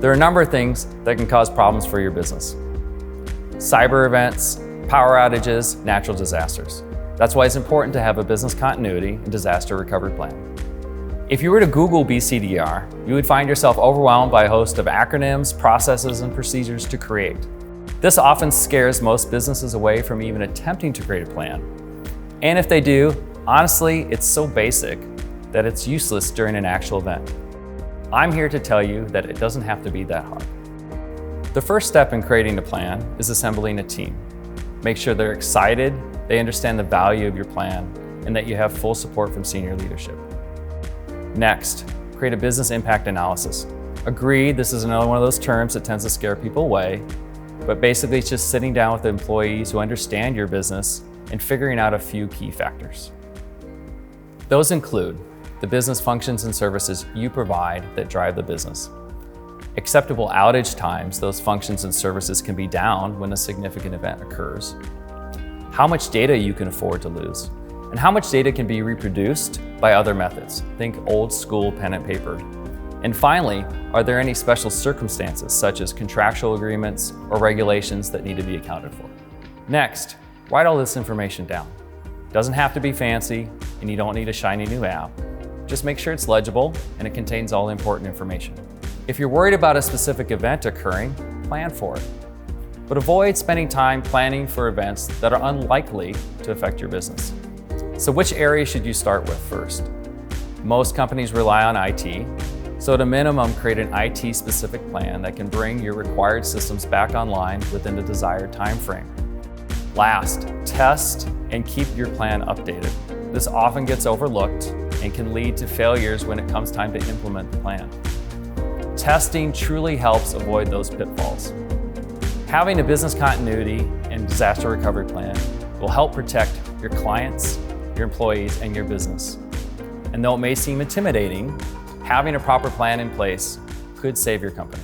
There are a number of things that can cause problems for your business. Cyber events, power outages, natural disasters. That's why it's important to have a business continuity and disaster recovery plan. If you were to Google BCDR, you would find yourself overwhelmed by a host of acronyms, processes, and procedures to create. This often scares most businesses away from even attempting to create a plan. And if they do, honestly, it's so basic that it's useless during an actual event. I'm here to tell you that it doesn't have to be that hard. The first step in creating a plan is assembling a team. Make sure they're excited, they understand the value of your plan, and that you have full support from senior leadership. Next, create a business impact analysis. Agreed, this is another one of those terms that tends to scare people away, but basically it's just sitting down with the employees who understand your business and figuring out a few key factors. Those include the business functions and services you provide that drive the business. Acceptable outage times those functions and services can be down when a significant event occurs. How much data you can afford to lose, and how much data can be reproduced by other methods. Think old school pen and paper. And finally, are there any special circumstances such as contractual agreements or regulations that need to be accounted for? Next, write all this information down. It doesn't have to be fancy, and you don't need a shiny new app. Just make sure it's legible and it contains all important information. If you're worried about a specific event occurring, plan for it. But avoid spending time planning for events that are unlikely to affect your business. So which area should you start with first? Most companies rely on IT, so at a minimum, create an IT-specific plan that can bring your required systems back online within the desired time frame. Last, test and keep your plan updated. This often gets overlooked and can lead to failures when it comes time to implement the plan. Testing truly helps avoid those pitfalls. Having a business continuity and disaster recovery plan will help protect your clients, your employees, and your business. And though it may seem intimidating, having a proper plan in place could save your company.